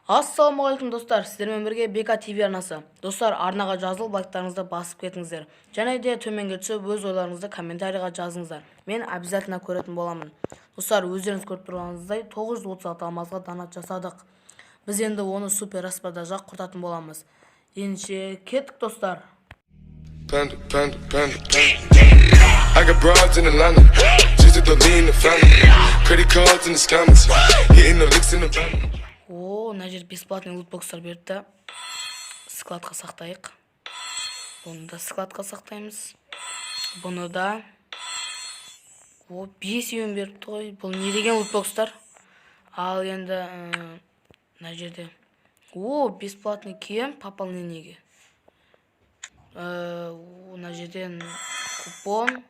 Ассалаумағалейкум достар, сіздермен бірге БК ТВ арнасы. Достар, арнаға жазылып, лайктарыңызды басып кетіңіздер. Және де төменге түсіп, өз ойларыңызды комментарийға жазыңыздар. Мен обязательно көретін боламын. Достар, өздеріңіз көріп тұрғаныңыздай 936 алмазға донат жасадық. Біз енді оны супер распродажа құртатын боламыз. Ендеше кеттік достар. Panda, panda, panda, panda. I got broads in Atlanta, just to lean the family. Credit cards in the scammers, hitting the licks in the van. Мына жер бесплатный лутбокстар берді. Складқа сақтайық. Бұны да складқа сақтаймыз. Бұны да 5 үйін берді ғой. Бұл не деген лутбокстар? Ал енді мына жерде бесплатный киім пополнениеге. Мына жерден купон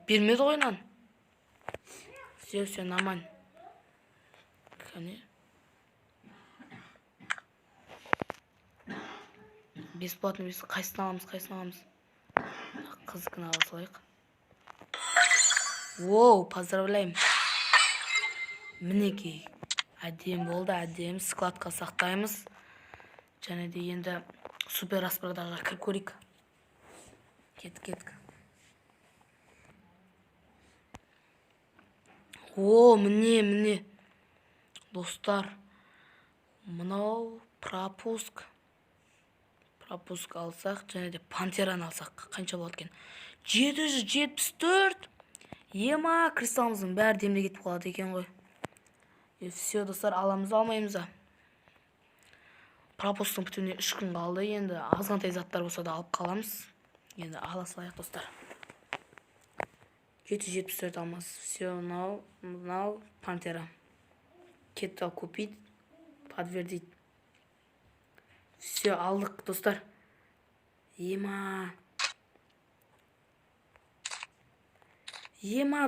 бермеді ғой нан. Все нормально. Бесплатный қайсын аламыз. Қызыкын ала салайық. Поздравляем. Мінекей. Әдем болды, әдем. Складқа сақтаймыз. Және де енді супер распродажға кіріп көрейік. Кеттік. Міне. Достар, мынау пропуск алсақ, және де пантераны алсақ, қанша болады екен? 774. Ема, кристалымыздың бәрі демде кетіп қалады екен ғой. Все, достар, аламыз алмаймыз. Пропусктың бітуіне 3 күн қалды. Енді азғантай заттар болса да алып қаламыз. Енді ала салайық, достар. 774 алмаз. Все, мынау пантера. Кетті купить, подтвердить. Все, алдық, достар. Ема,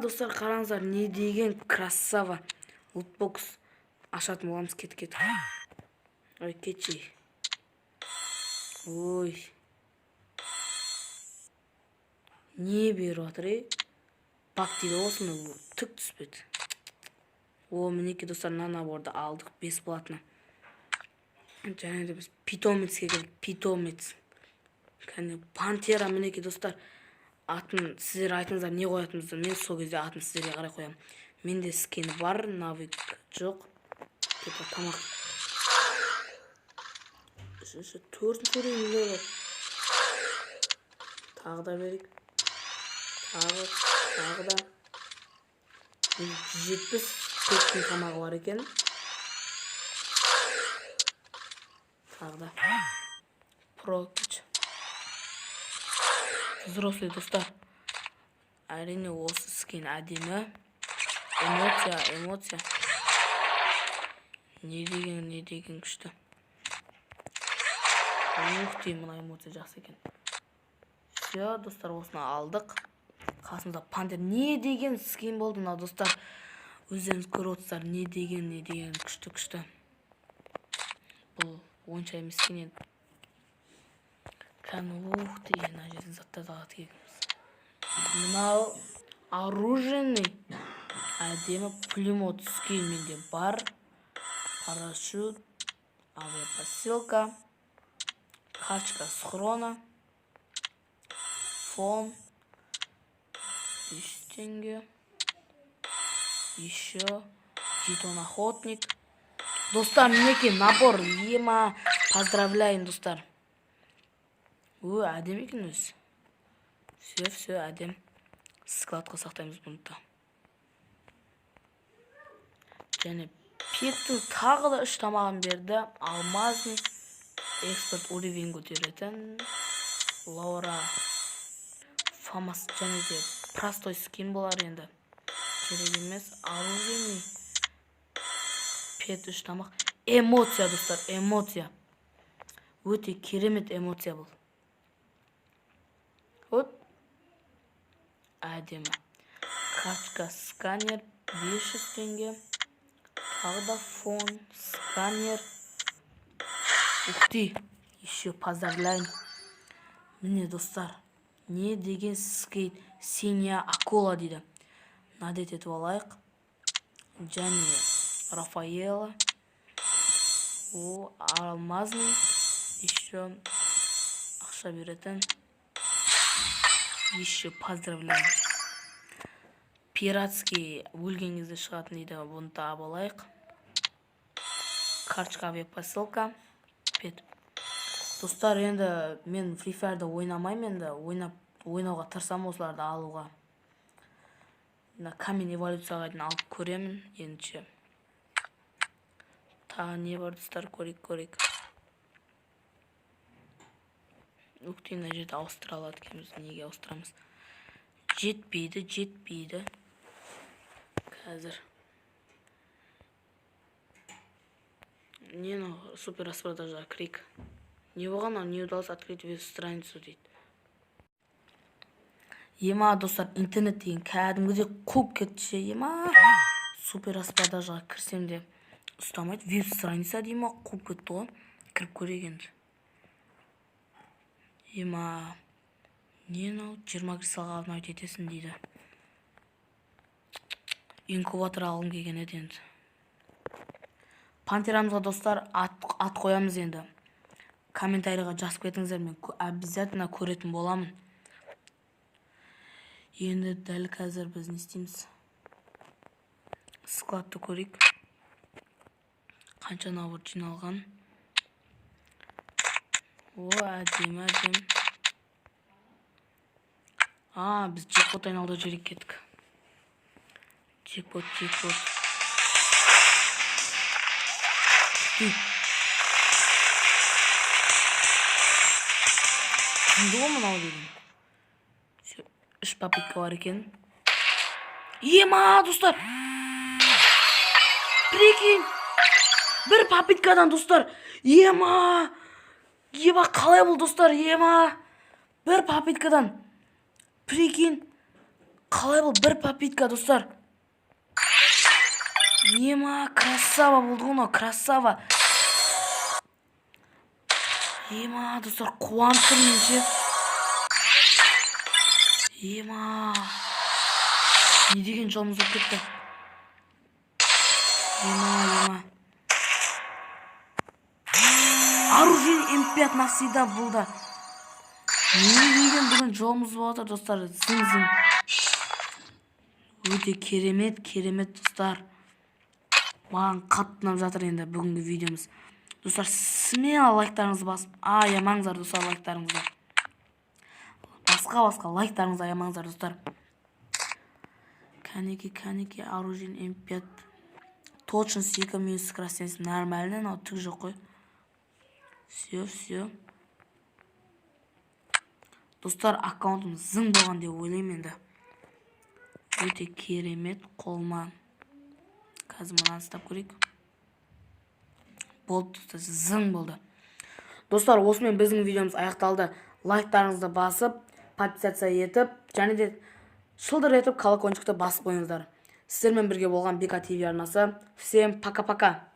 достар, қараңыздар, не деген красава. Лутбокс ашатын боламыз, кет. Кетші. Не беріп отыр, бак дейді осыны түк түспеді. Мінеке достар, наборды алдық бесплатно. Және де біз питомецке келдік, питомец. Пантера, мінеке достар. Атын сіздер айтыңыздар, не қоятыңыздар. Мен сол кезде атын сіздерге қарай қоям. Менде скені бар, навик жоқ. Тамақ. Төртінші көрейін. Тағы да берейік. Тағы да. 74 тамағы бар екен. Тағы да. Прокич. Взрослый достар. Әрине осы скен әдемі. Эмоция. Не деген күшті. Мына эмоция жақсы екен. Все, достар, осыны алдық. Қасымызда пантер. Не деген скен болды мына достар. Өздеріңіз көріп отырсыздар, не деген күшті. Бұл онша емес екен. Деген жерден заттарды алып келеміз. Мынау оружейный әдемі пулемет скен менде бар. Парашют, авиапосылка, карточка схрона, фон, 5 тенге. Еще жетон охотник. Достар, мінеке набор. Ема, поздравляем, достар. Әдем екен өз. Все, әдем. Складқа сақтаймыз бұны да. Және петтің тағы да 3 тамағын берді. Алмазный экспорт уровень көтеретін. Лаура Фамас, және де простой скин болар енді. Керек емес. Оружейный пет 3 тамақ. Эмоция, достар, эмоция. Өте керемет эмоция бұл. Әдемі. Карточка сканер 500 тенге. Тағы да фон, сканер. Еще поздравляем. Міне достар, не деген скейт синяя акула дейді. Надет етіп алайық. Және Рафаэла. О, алмазный. Еще ақша беретін. Еще поздравляем. Пиратский өлген кезде шығатын дейді. Бұны тағып алайық. Карточка авиапосылка. Достар, енді мен Free Fire'да ойнамаймын, енді ойнауға тырысамын осыларды алуға. Камень эволюцияға дейін алып көремін ендіше. Тағы не бар, достар, көрейік. Өктен жерде ауыстыра алады екенбіз. Неге ауыстырамыз? Жетпейді. Қазір. Не супер распродажа, крик. Не болған, не удалось открыть веб страницу дейді. Ема, достар, интернет деген кәдімгідей қуып кетті. Ема, супер распродажаға кірсем де ұстамайды. Веб страница дейма, қуып кетті ғой. Кіріп көрегенді. Ема, не 20 кристалға алып өтетесің дейді. Инкубатор алғым келген еді енді. Пантерамызға, достар, ат қоямыз енді. Комментарийға жазып кетіңіздер, мен обязательно көретін боламын. Енді дәл қазір біз не істейміз? Складты көрейік. Қанша набор жиналған. О, әдем. Біз джекпот айналды жерек кеттік. Джекпот. Кімді ғой мынау деген? 3 попытка бар екен. Ема, достар! Прикинь! Бір попыткадан, достар! Ема, қалай бұл, достар? Ема! Бір попыткадан. Прикинь! Қалай бұл бір попытка, достар? Ема, красава болды ғой, красава. Ема, достар, қуантым менше. Ема, не деген жолымыз болып кетті? Ема. Оружие М5 навсегда болды. Не деген бүгін жолымыз болды, достар? Зың. Өте керемет, достар. Маған қатты ұнап жатыр енді бүгінгі видеомыз. Достар, смело лайктарыңызды басып, аямаңыздар, достар, лайктарыңызды. Басқа лайктарыңызды аямаңыздар, достар. Кәнеке, оружие М5. Точность 2 минус скоростность нормально, но түк жоқ қой. Все. Достар, аккаунтым зың болған деп ойлаймын енді. Өте керемет қолма. Қазір мынаны ұстап көрейік. Болды, достар, зың болды. Достар, осымен біздің видеомыз аяқталды. Лайктарыңызды басып, подписаться етіп, және де шылдыр етіп колокольчикті басып қойыңыздар. Сіздермен бірге болған Бека ТВ арнасы. Всем пока-пока.